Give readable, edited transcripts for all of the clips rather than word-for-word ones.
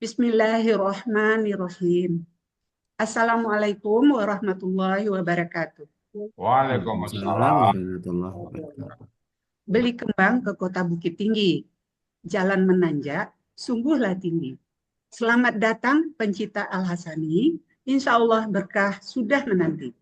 Bismillahirrahmanirrahim. Assalamualaikum warahmatullahi wabarakatuh. Waalaikumsalam Waalaikumsalam. warahmatullahi wabarakatuh. Beli kembang ke kota Bukit Tinggi. Jalan menanjak, sungguhlah tinggi. Selamat datang pencipta Al-Hasani. Insya Allah berkah sudah menanti.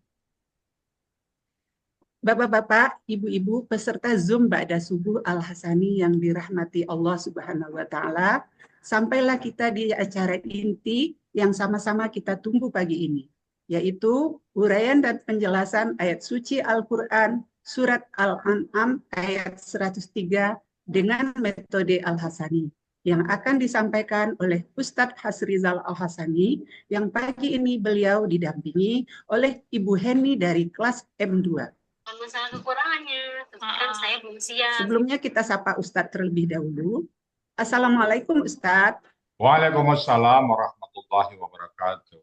Bapak-bapak, ibu-ibu, peserta Zoom Ba'da Subuh Al-Hasani yang dirahmati Allah Subhanahu wa Ta'ala, sampailah kita di acara inti yang sama-sama kita tunggu pagi ini, yaitu uraian dan penjelasan ayat suci Al-Quran, surat Al-An'am ayat 103 dengan metode Al-Hasani, yang akan disampaikan oleh Ustadz Hasrizal Al-Hasani, yang pagi ini beliau didampingi oleh Ibu Heni dari kelas M2. Masalah kekurangannya, kan saya belum siap. Sebelumnya kita sapa Ustadz terlebih dahulu. Assalamualaikum Ustadz. Waalaikumsalam warahmatullahi wabarakatuh.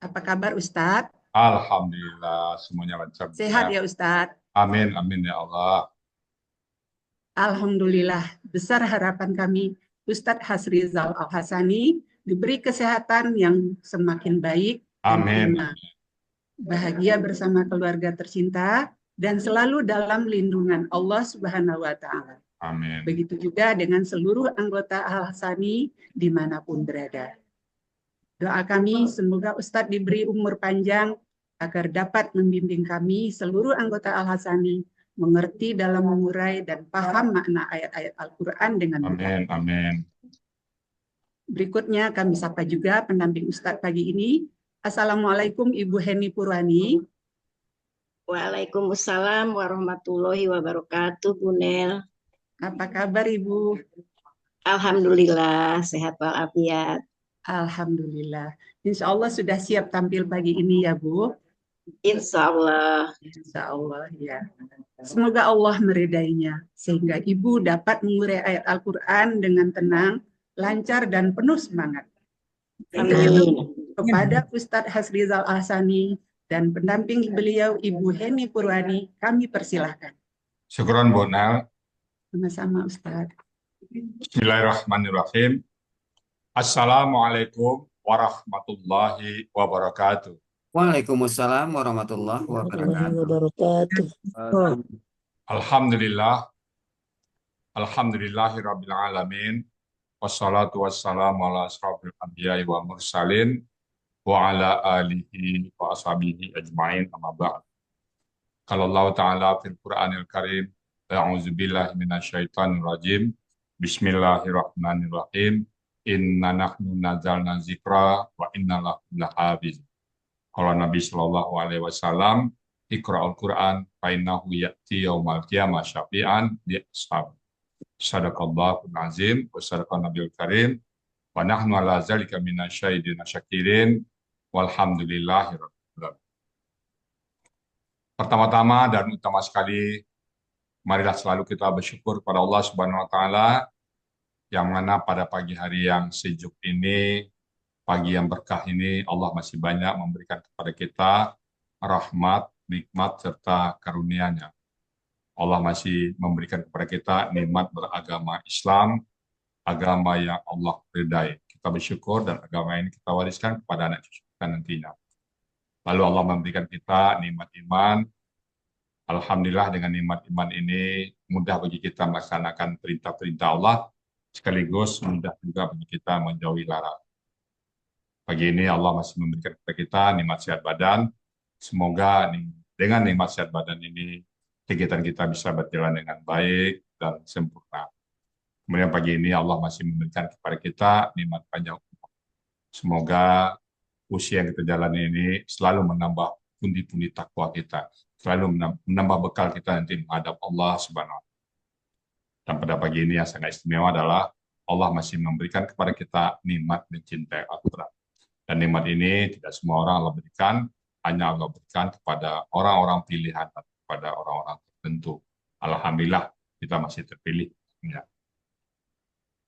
Apa kabar Ustadz? Alhamdulillah semuanya lancar. Sehat ya Ustadz? Amin, amin ya Allah. Alhamdulillah, besar harapan kami Ustadz Hasrizal Al-Hasani diberi kesehatan yang semakin baik. Amin. Bahagia bersama keluarga tercinta dan selalu dalam lindungan Allah Subhanahu wa Ta'ala. Amin. Begitu juga dengan seluruh anggota Al-Hasani dimanapun berada. Doa kami semoga Ustadz diberi umur panjang agar dapat membimbing kami seluruh anggota Al-Hasani mengerti dalam mengurai dan paham makna ayat-ayat Al-Quran dengan mudah. Amin, amin. Berikutnya kami sapa juga pendamping Ustadz pagi ini. Assalamualaikum Ibu Heni Purwani. Waalaikumsalam warahmatullahi wabarakatuh, Bu Nel. Apa kabar Ibu? Alhamdulillah, sehat walafiat. Alhamdulillah. Insya Allah sudah siap tampil pagi ini ya Bu? Insya Allah. Insya Allah ya. Semoga Allah meridainya, sehingga Ibu dapat mengurai ayat Al-Quran dengan tenang, lancar, dan penuh semangat. Amin. Kepada Ustadz Hasrizal Al-Hasani dan pendamping beliau Ibu Heni Purwani, kami persilahkan. Syukron Bu Nel. Sama-sama Ustadz. Bismillahirrahmanirrahim. Assalamualaikum warahmatullahi wabarakatuh. Waalaikumsalam warahmatullahi wabarakatuh. Alhamdulillah. Alhamdulillahirabbil alamin. Wassalatu wassalamu ala asrofil anbiya'i wa mursalin wa ala alihi wa ashabihi ajma'in amma ba'd. Kalau Allah Ta'ala fil Qur'anil Karim, a'udzubillahi minasyaitonir rajim. Bismillahirrahmanirrahim. Inna nahnu nazzalna dzikra wa inna lahu lahafiz. Kalau Nabi Shallallahu alaihi wasallam, Iqra'ul Qur'an fa innahu ya'ti yaumal qiyamah syafi'an li ashab. Sadaqallahul azim wa sadaqan nabiyul karim wa nahnu ala zalika minasyahidin syakirin walhamdulillahi rabbil alamin. Pertama-tama dan utama sekali, marilah selalu kita bersyukur kepada Allah Subhanahu wa taala yang mana pada pagi hari yang sejuk ini, pagi yang berkah ini, Allah masih banyak memberikan kepada kita rahmat, nikmat serta karunia-Nya. Allah masih memberikan kepada kita nikmat beragama Islam, agama yang Allah ridai. Kita bersyukur dan agama ini kita wariskan kepada anak cucu kita nantinya. Lalu Allah memberikan kita nikmat iman. Alhamdulillah dengan nikmat iman ini mudah bagi kita melaksanakan perintah-perintah Allah, sekaligus mudah juga bagi kita menjauhi larangan. Pagi ini Allah masih memberikan kepada kita nikmat sehat badan. Semoga dengan nikmat sehat badan ini kegiatan kita bisa berjalan dengan baik dan sempurna. Kemudian pagi ini Allah masih memberikan kepada kita nikmat panjang umur. Semoga usia yang kita jalani ini selalu menambah pundi-pundi takwa kita, selalu menambah bekal kita nanti menghadap Allah Subhanahu wa Ta'ala. Dan pada pagi ini yang sangat istimewa adalah Allah masih memberikan kepada kita nikmat mencintai Al-Quran. Dan nikmat ini tidak semua orang Allah berikan, hanya Allah berikan kepada orang-orang pilihan, kepada orang-orang tertentu. Alhamdulillah kita masih terpilih. Ya.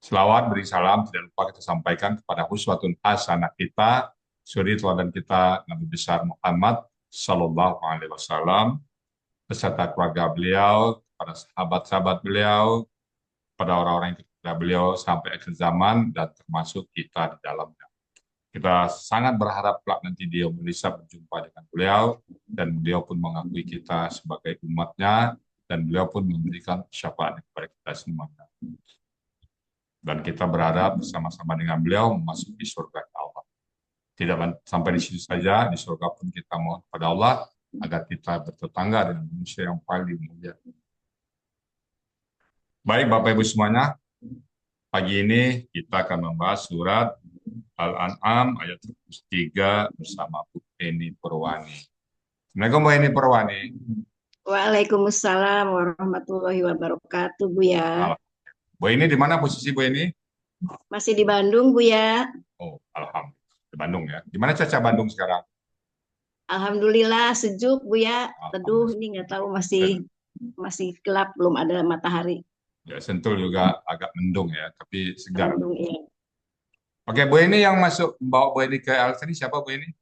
Selawat beri salam tidak lupa kita sampaikan kepada uswatun hasanah kita, suri teladan kita Nabi besar Muhammad Sallallahu Alaihi Wasallam beserta keluarga beliau, para sahabat-sahabat beliau, kepada orang-orang yang kepada beliau sampai akhir zaman dan termasuk kita di dalamnya. Kita sangat berharap kelak nanti dia bisa berjumpa dengan beliau dan beliau pun mengakui kita sebagai umatnya dan beliau pun memberikan syafaat kepada kita semuanya. Dan kita berharap bersama-sama dengan beliau memasuki surga Allah. Tidak sampai di situ saja, di surga pun kita mohon kepada Allah agar kita bertetangga dengan manusia yang paling mulia. Baik Bapak Ibu semuanya, pagi ini kita akan membahas surat Al-An'am ayat 103 bersama Bu Eni Purwani. Assalamualaikum Bu Eni Purwani. Waalaikumsalam warahmatullahi wabarakatuh, Buya. Bu Eni di mana posisi Bu Eni? Masih di Bandung, Buya. Oh, alhamdulillah. Di Bandung ya. Gimana cuaca Bandung sekarang? Alhamdulillah sejuk, Buya. Teduh, ini nggak tahu masih gelap, belum ada matahari. Ya, Sentul juga agak mendung ya, tapi segar. Bandung, iya. Oke, Bu Eni yang masuk bawa Bu Eni ke Al-Sani siapa Bu Eni?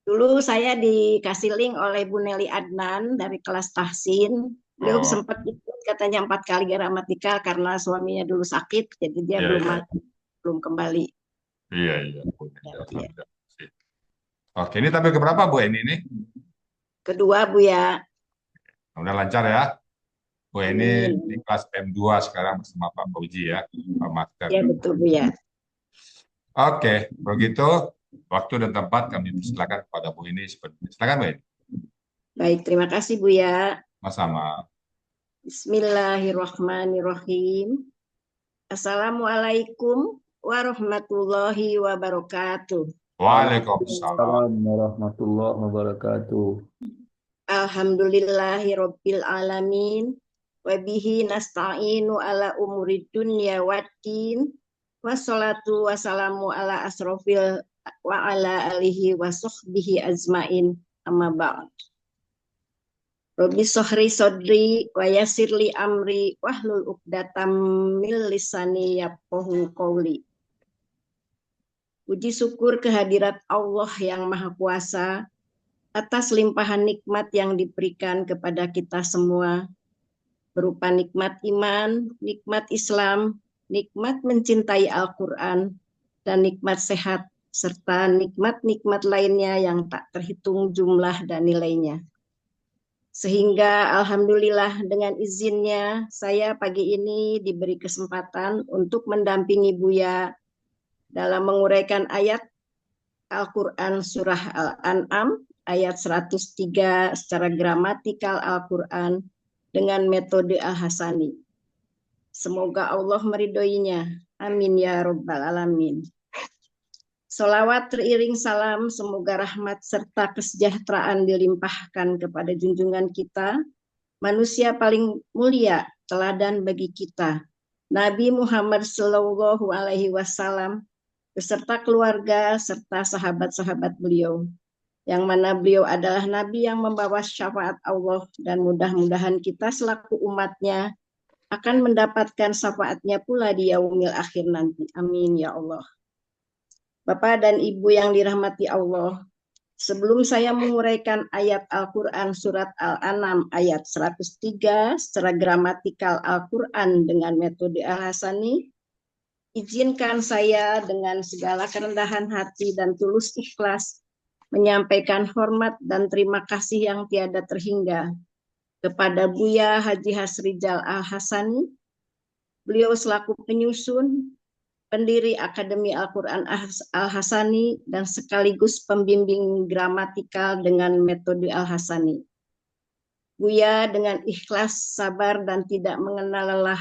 Dulu saya dikasih link oleh Bu Nelly Adnan dari kelas tahsin. Beliau sempat ikut katanya 4 kali gramatikal karena suaminya dulu sakit, jadi dia belum kembali. Iya. Oke, ini tampil keberapa Bu Eni ini? Kedua, Buya. Udah lancar ya. Bu Eni di kelas M2 sekarang bersama Pak Fauzi ya, Pak Master. Ya betul, Buya. Oke, begitu waktu dan tempat kami persilakan kepada Bu Eni. Silakan Bu Eni. Baik, terima kasih, Buya. Sama-sama. Bismillahirrahmanirrahim. Assalamualaikum warahmatullahi wabarakatuh. Waalaikumsalam warahmatullahi wabarakatuh. Alhamdulillahirabbil alamin. Wa bihi nasta'inu ala umuri dunya waddin. Wassalatu wassalamu ala asrofil wa ala alihi wa sahbihi azmain. Amma ba'd. Rabbi sohri sodri wa yasirli amri wahlul uqdatam min lisani yafqahu qawli. Puji syukur kehadirat Allah yang Maha Kuasa atas limpahan nikmat yang diberikan kepada kita semua, berupa nikmat iman, nikmat Islam, nikmat mencintai Al-Quran, dan nikmat sehat, serta nikmat-nikmat lainnya yang tak terhitung jumlah dan nilainya. Sehingga Alhamdulillah dengan izinnya saya pagi ini diberi kesempatan untuk mendampingi Buya dalam menguraikan ayat Al-Quran Surah Al-An'am ayat 103 secara gramatikal Al-Quran dengan metode Al-Hasani. Semoga Allah meridhoinya. Amin ya Rabbal Alamin. Salawat teriring salam, semoga rahmat serta kesejahteraan dilimpahkan kepada junjungan kita, manusia paling mulia, teladan bagi kita, Nabi Muhammad Sallallahu Alaihi Wasallam, beserta keluarga serta sahabat-sahabat beliau, yang mana beliau adalah Nabi yang membawa syafaat Allah, dan mudah-mudahan kita selaku umatnya akan mendapatkan syafaatnya pula di yaumil akhir nanti. Amin ya Allah. Bapak dan Ibu yang dirahmati Allah, sebelum saya menguraikan ayat Al-Quran Surat Al-An'am ayat 103 secara gramatikal Al-Quran dengan metode Al-Hasani, izinkan saya dengan segala kerendahan hati dan tulus ikhlas menyampaikan hormat dan terima kasih yang tiada terhingga kepada Buya Haji Hasrijal Al-Hasani. Beliau selaku penyusun, pendiri Akademi Al-Quran Al-Hasani, dan sekaligus pembimbing gramatikal dengan metode Al-Hasani. Buya dengan ikhlas, sabar, dan tidak mengenal lelah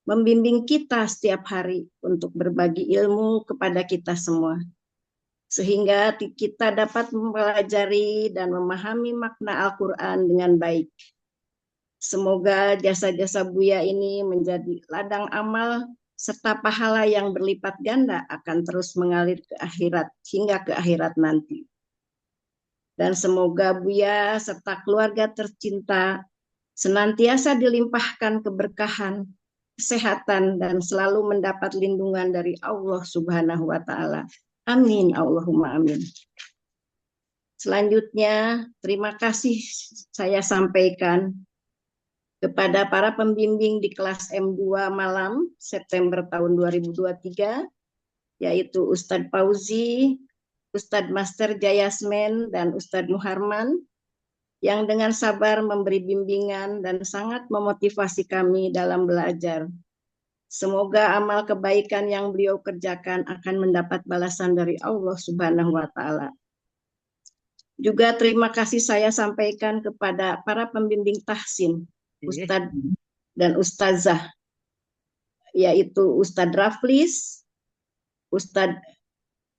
membimbing kita setiap hari untuk berbagi ilmu kepada kita semua, sehingga kita dapat mempelajari dan memahami makna Al-Quran dengan baik. Semoga jasa-jasa Buya ini menjadi ladang amal serta pahala yang berlipat ganda akan terus mengalir ke akhirat hingga ke akhirat nanti. Dan semoga Buya serta keluarga tercinta senantiasa dilimpahkan keberkahan, kesehatan, dan selalu mendapat lindungan dari Allah Subhanahu wa Ta'ala. Amin, Allahumma amin. Selanjutnya, terima kasih saya sampaikan kepada para pembimbing di kelas M2 malam September tahun 2023, yaitu Ustadz Fauzi, Ustadz Master Jayasmen, dan Ustadz Muharman, yang dengan sabar memberi bimbingan dan sangat memotivasi kami dalam belajar. Semoga amal kebaikan yang beliau kerjakan akan mendapat balasan dari Allah Subhanahu wa Ta'ala. Juga terima kasih saya sampaikan kepada para pembimbing tahsin, Ustadz dan Ustazah, yaitu Ustadz Raflis, Ustadz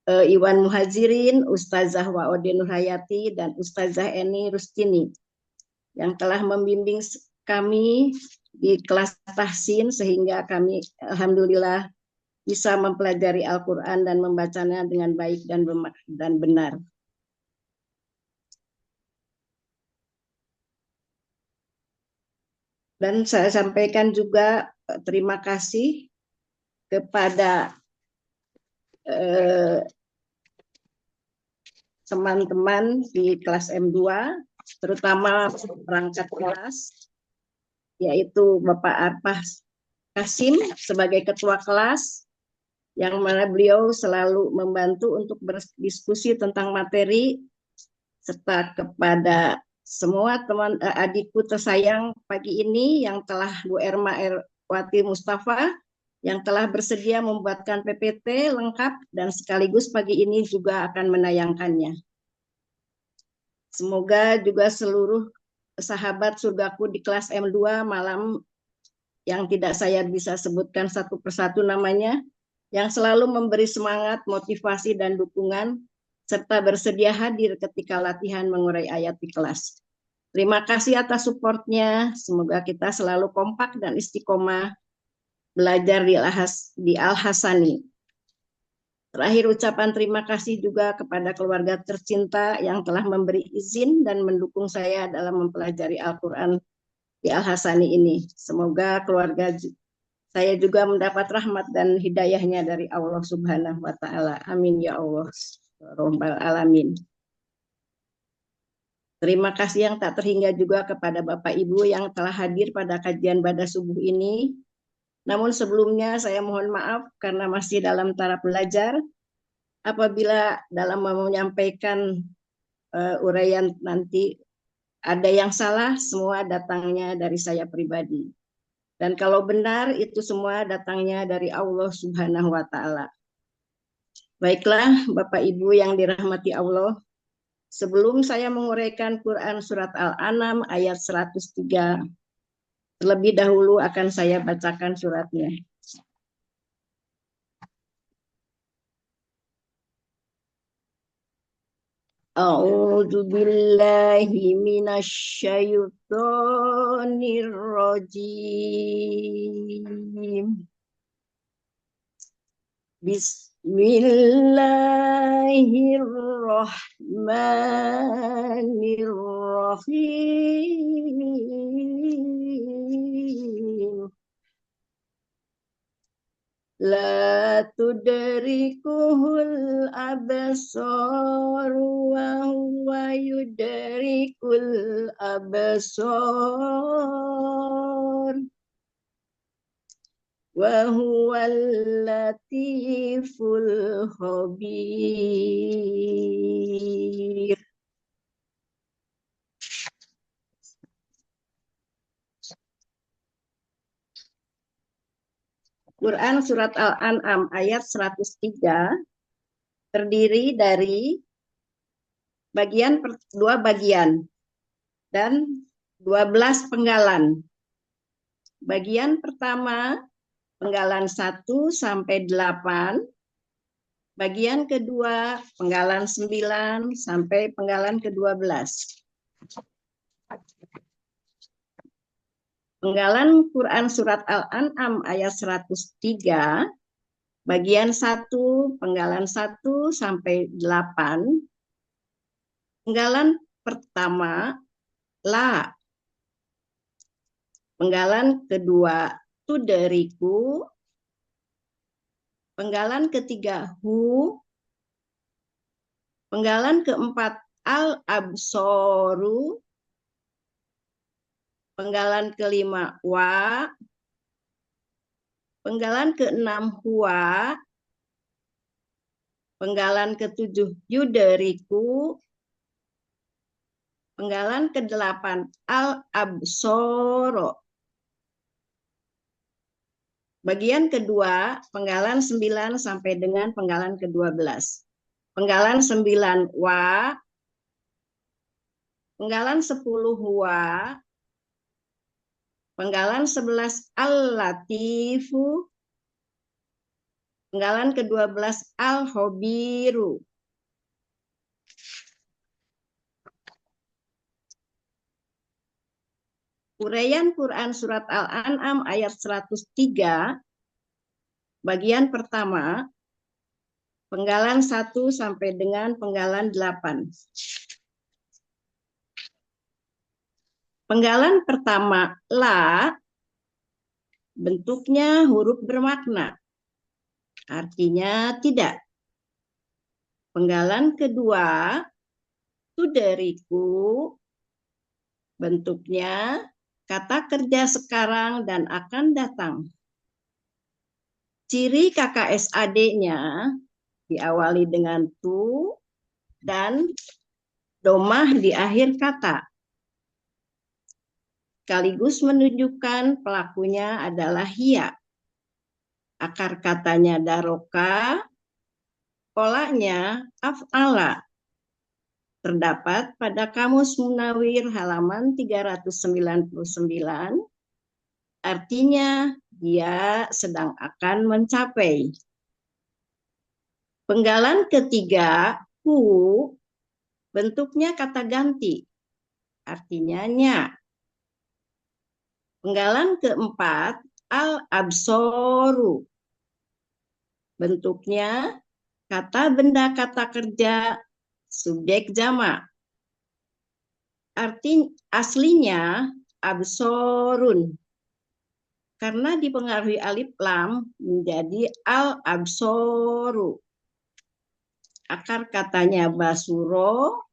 Iwan Muhajirin, Ustazah Waode Nurhayati, dan Ustazah Eni Rustini, yang telah membimbing kami di kelas tahsin sehingga kami alhamdulillah bisa mempelajari Al-Quran dan membacanya dengan baik dan benar. Dan saya sampaikan juga terima kasih kepada teman-teman di kelas M2, terutama perangkat kelas, yaitu Bapak Arfah Kasim sebagai ketua kelas, yang mana beliau selalu membantu untuk berdiskusi tentang materi, serta kepada semua teman adikku tersayang pagi ini yang telah Bu Erma Erwati Mustafa yang telah bersedia membuatkan PPT lengkap dan sekaligus pagi ini juga akan menayangkannya. Semoga juga seluruh sahabat surgaku di kelas M2 malam yang tidak saya bisa sebutkan satu persatu namanya, yang selalu memberi semangat, motivasi, dan dukungan, serta bersedia hadir ketika latihan mengurai ayat di kelas. Terima kasih atas supportnya. Semoga kita selalu kompak dan istiqomah belajar di Al-Hasani. Terakhir ucapan terima kasih juga kepada keluarga tercinta yang telah memberi izin dan mendukung saya dalam mempelajari Al-Quran di Al-Hasani ini. Semoga keluarga saya juga mendapat rahmat dan hidayahnya dari Allah Subhanahu wa Ta'ala. Amin ya Allah. Rabbal alamin. Terima kasih yang tak terhingga juga kepada Bapak Ibu yang telah hadir pada kajian pada subuh ini. Namun sebelumnya saya mohon maaf karena masih dalam taraf belajar. Apabila dalam menyampaikan uraian nanti ada yang salah, semua datangnya dari saya pribadi. Dan kalau benar, itu semua datangnya dari Allah Subhanahu wa Ta'ala. Baiklah, Bapak Ibu yang dirahmati Allah, sebelum saya menguraikan Quran Surat Al-An'am ayat 103, terlebih dahulu akan saya bacakan suratnya. A'udzu billahi minasyaitonir rajim. Bismillahirrahmanirrahim. La tudrikuhul absar wa huwa yudrikul absar wa huwal latiful khabir. Quran Surat Al-An'am ayat 103 terdiri dari dua bagian dan 12 penggalan. Bagian pertama penggalan 1 sampai 8, bagian kedua penggalan 9 sampai penggalan ke-12. Penggalan Quran Surat Al-An'am ayat 103, bagian 1, penggalan 1 sampai 8. Penggalan pertama, la. Penggalan kedua, tuderiku. Penggalan ketiga, hu. Penggalan keempat, al-absoru. Penggalan kelima wa, penggalan keenam huwa, penggalan ketujuh yuderiku, penggalan kedelapan al-absoro. Bagian kedua, penggalan 9 sampai dengan penggalan ke-12. Penggalan 9 wa, penggalan 10 huwa, penggalan 11 al-latifu, penggalan ke-12 al-hobiru. Uraian Quran Surat Al-An'am ayat 103, bagian pertama, penggalan 1 sampai dengan penggalan 8. Penggalan pertama, la, bentuknya huruf bermakna, artinya tidak. Penggalan kedua, tuderiku, bentuknya kata kerja sekarang dan akan datang. Ciri KKSAD-nya diawali dengan tu dan domah di akhir kata. Sekaligus menunjukkan pelakunya adalah hiya. Akar katanya daroka, polanya af'ala. Terdapat pada Kamus Munawir halaman 399, artinya dia sedang akan mencapai. Penggalan ketiga, hu, bentuknya kata ganti, artinya nya. Penggalan keempat, al-absoru, bentuknya kata benda kata kerja subjek jamak. Aslinya absorun. Karena dipengaruhi alif lam menjadi al-absoru. Akar katanya basuro,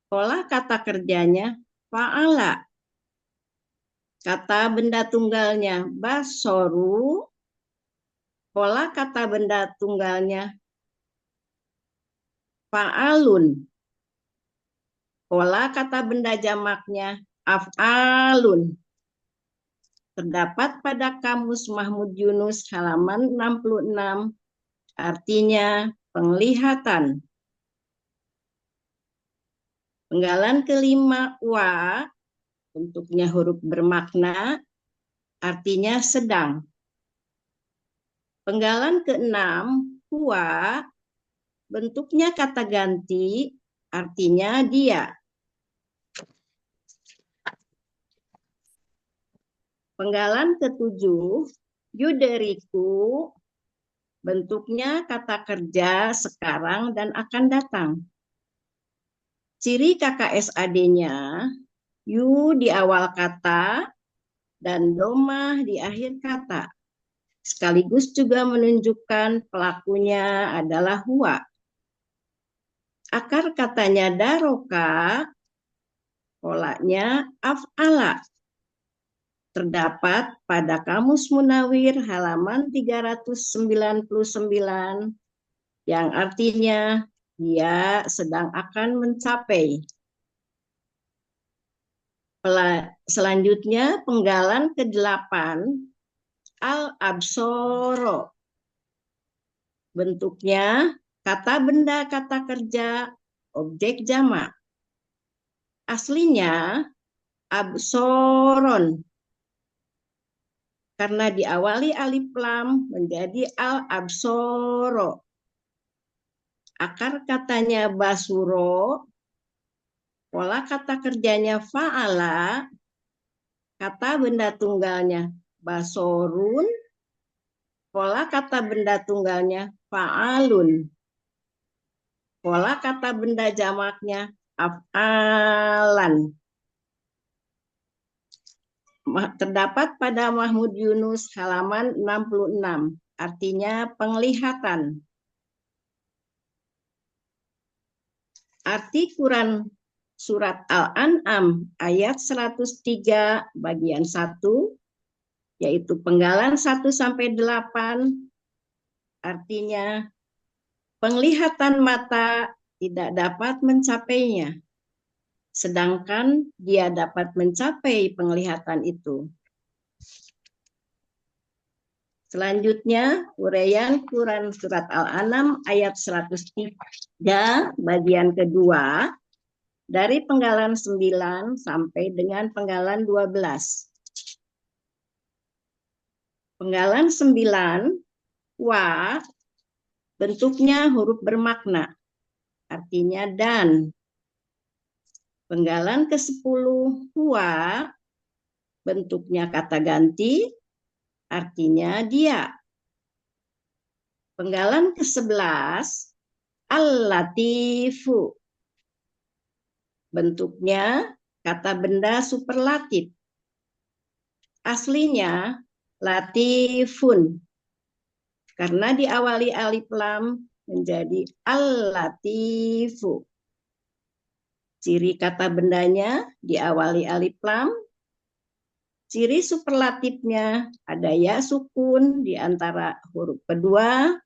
pola kata kerjanya fa'ala. Kata benda tunggalnya basoru, pola kata benda tunggalnya fa'alun. Pola kata benda jamaknya af'alun. Terdapat pada Kamus Mahmud Yunus halaman 66, artinya penglihatan. Penggalan kelima wa, bentuknya huruf bermakna, artinya sedang. Penggalan keenam huwa, bentuknya kata ganti, artinya dia. Penggalan ketujuh, yuderiku, bentuknya kata kerja sekarang dan akan datang. Ciri KKSAD-nya, yu di awal kata dan domah di akhir kata. Sekaligus juga menunjukkan pelakunya adalah huwa. Akar katanya daroka, polanya af'ala. Terdapat pada Kamus Munawir halaman 399 yang artinya dia sedang akan mencapai. Selanjutnya penggalan ke-8 al-absoro. Bentuknya kata benda kata kerja objek jamak. Aslinya absoron. Karena diawali alif lam menjadi al-absoro. Akar katanya basuro, pola kata kerjanya fa'ala, kata benda tunggalnya basorun, pola kata benda tunggalnya fa'alun, pola kata benda jamaknya af'alan. Terdapat pada Mahmud Yunus halaman 66, artinya penglihatan. Arti Quran surat Al-An'am ayat 103 bagian 1, yaitu penggalan 1 sampai 8, artinya penglihatan mata tidak dapat mencapainya, sedangkan dia dapat mencapai penglihatan itu. Selanjutnya, uraian Quran surat Al-An'am ayat 103 bagian kedua dari penggalan 9 sampai dengan penggalan 12. Penggalan 9, wa, bentuknya huruf bermakna, artinya dan. Penggalan ke-10, huwa, bentuknya kata ganti, artinya dia. Penggalan ke-11, al-latifu, bentuknya kata benda superlatif. Aslinya latifun, karena diawali alif lam menjadi al-latifu. Ciri kata bendanya diawali alif lam. Ciri superlatifnya ada ya sukun di antara huruf kedua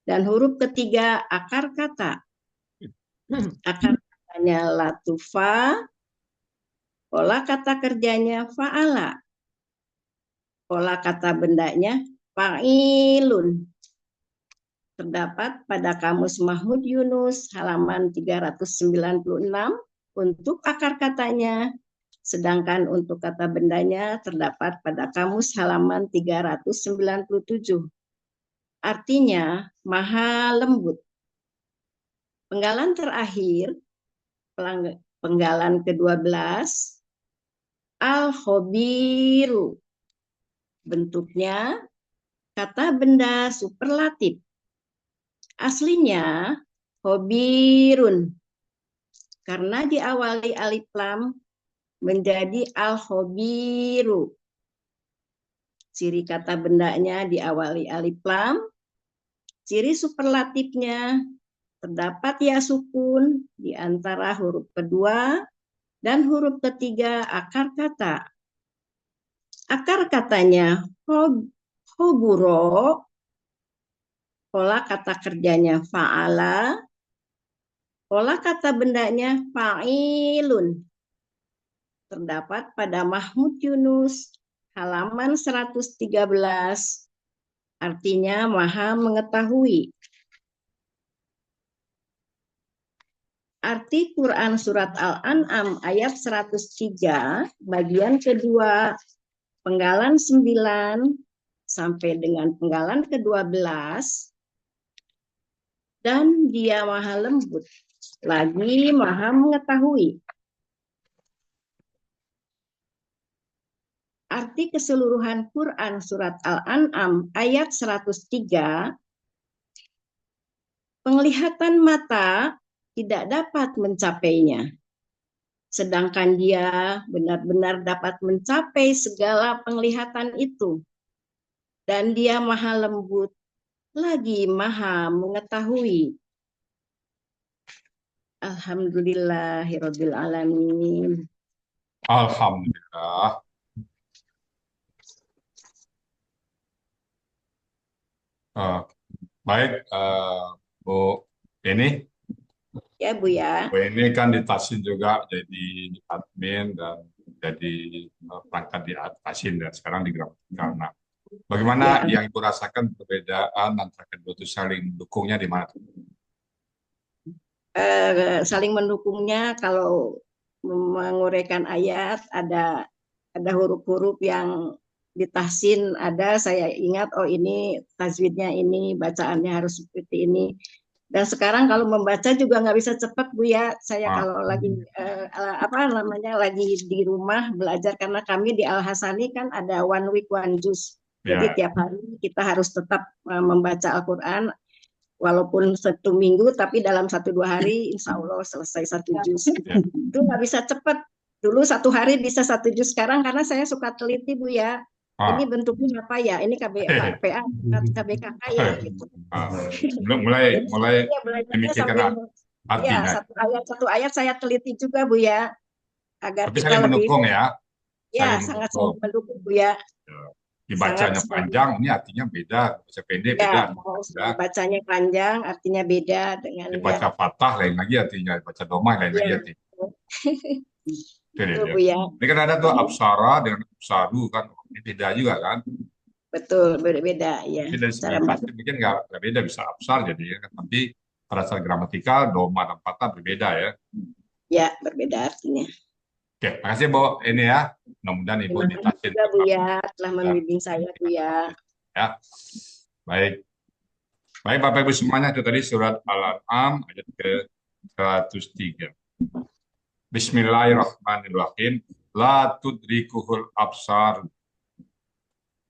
dan huruf ketiga akar kata. Akar katanya latufa, pola kata kerjanya fa'ala, pola kata bendanya fa'ilun. Terdapat pada Kamus Mahmud Yunus halaman 396 untuk akar katanya, sedangkan untuk kata bendanya terdapat pada Kamus halaman 397. Artinya maha lembut. Penggalan terakhir, penggalan ke-12, al-khobiru, bentuknya kata benda superlatif. Aslinya khobirun, karena diawali alif lam menjadi al-khobiru. Ciri kata bendanya diawali alif lam. Ciri superlatifnya terdapat ya sukun di antara huruf kedua dan huruf ketiga akar kata. Akar katanya khoburo, pola kata kerjanya fa'ala, pola kata bendanya fa'ilun. Terdapat pada Mahmud Yunus halaman 113, artinya maha mengetahui. Arti Quran surat Al-An'am ayat 103 bagian kedua penggalan 9 sampai dengan penggalan ke-12, dan dia maha lembut lagi maha mengetahui. Arti keseluruhan Quran surat Al-An'am ayat 103, penglihatan mata tidak dapat mencapainya, sedangkan dia benar-benar dapat mencapai segala penglihatan itu. Dan dia maha lembut, lagi maha mengetahui. Alhamdulillahirabbil alamin. Alhamdulillah. Baik, Bu ini. Ya Bu ya. Bu ini kan di Tasin juga jadi admin dan jadi perangkat di Tasin dan sekarang di Karena. Bagaimana Ya. yang Ibu rasakan perbedaan antara kedua itu saling mendukungnya di mana? Saling mendukungnya kalau menguraikan ayat ada huruf-huruf yang ditahsin, ada saya ingat oh ini tajwidnya ini, bacaannya harus seperti ini. Dan sekarang kalau membaca juga nggak bisa cepat Bu ya. Saya kalau lagi lagi di rumah belajar, karena kami di Al Hasani kan ada one week one juz. Jadi tiap hari kita harus tetap membaca Al-Quran, walaupun 1 minggu, tapi dalam 1-2 hari insya Allah selesai 1 juz. Itu nggak bisa cepat. Dulu 1 hari bisa 1 juz, sekarang karena saya suka teliti Bu ya. Ini bentuknya apa ya? Ini KBPA, KBKK ya. Gitu. Mulai memikirkan Ya, artinya. satu ayat saya teliti juga Bu ya, agar Tapi kita saling lebih, mendukung ya, ya saling sangat mendukung. mendukung Bu ya, Ya. sangat Dibacanya sekali. panjang, ini artinya beda. Baca pendek Ya, beda. mau Ya. bacanya panjang artinya beda dengan Dibaca ya. fatah lain lagi artinya, dibaca domah lain lagi Ya, artinya. Itu itu dia. Bu ya. Ini kan ada tuh apsara dengan apsaru kan, ini beda juga kan. Betul, berbeda ya. Tapi dari segi Cara tasdid mungkin nggak beda, bisa absar jadi ya kan. Tapi pada saat gramatikal, doma dan fatah berbeda ya. ya berbeda artinya. Oke, makasih Bu. Ini ya, mudah-mudahan Ibu Terima kasih ditasin juga Bu ya telah membimbing saya Bu ya. ya. Baik. Baik Bapak Ibu semuanya, itu tadi surat Al-An'am ayat ke-103. Bismillahirrahmanirrahim. La tudrikuhul absar.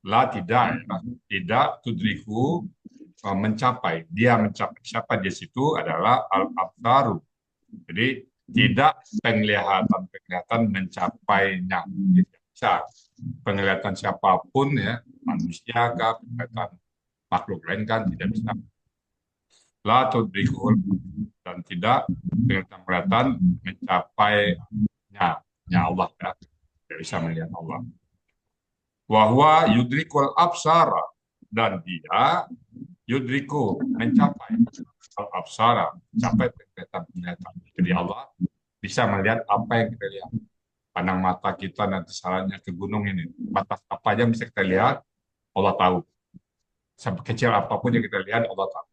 La tidak, ya. Tidak tudriku mencapai. Dia mencapai. Siapa di situ adalah al-absaru. Jadi tidak penglihatan mencapainya. Bisa. Penglihatan siapapun ya, manusia kah, penglihatan makhluk lain kan tidak bisa. La tudrikuhul, dan tidak penglihatan mencapainya. Ya Allah ya. Tidak bisa melihat Allah. Wahwa yudrikul absara, dan dia yudriku mencapai al-absara, mencapai penglihatan. Jadi Allah bisa melihat apa yang kita lihat. Pandang mata kita nanti salahnya ke gunung ini, batas apa aja bisa kita lihat, Allah tahu. Sekecil apapun yang kita lihat, Allah tahu.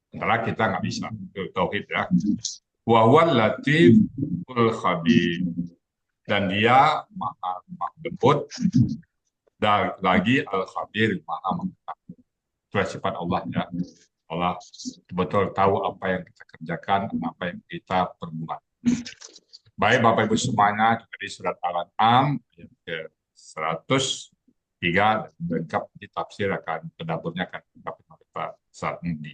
Sementara kita nggak bisa. Itu tauhid ya. Wahwal latiful khabir, dan dia maha lembut, dan lagi al-khabir, maha mengetahui. Itu sifat Allah ya. Allah betul tahu apa yang kita kerjakan, apa yang kita perbuat. Baik Bapak Ibu semuanya, dari surat Al-An'am ayat ke-103 lengkap ditafsir, akan pendaburnya akan lengkap kita saat ini.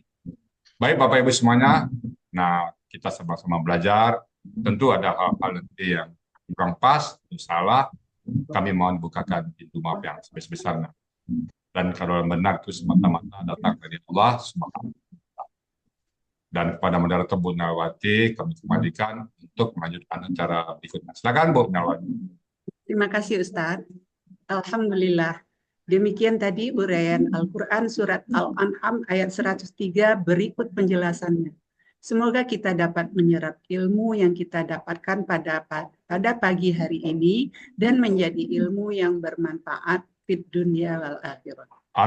Baik Bapak Ibu semuanya, nah kita sama-sama belajar. Tentu ada hal-hal nanti yang kurang pas, salah, kami mohon bukakan pintu maaf yang sebesar-besarnya. Dan kalau benar itu semata-mata datang dari Allah Subhanahu wa Ta'ala. Dan kepada moderator Bu Nawati kami kembalikan untuk melanjutkan acara berikutnya. Silakan Bu Nawati. Terima kasih Ustadz. Alhamdulillah. Demikian tadi uraian Al-Quran surat Al-An'am ayat 103 berikut penjelasannya. Semoga kita dapat menyerap ilmu yang kita dapatkan pada pagi hari ini dan menjadi ilmu yang bermanfaat di dunia wal akhirah.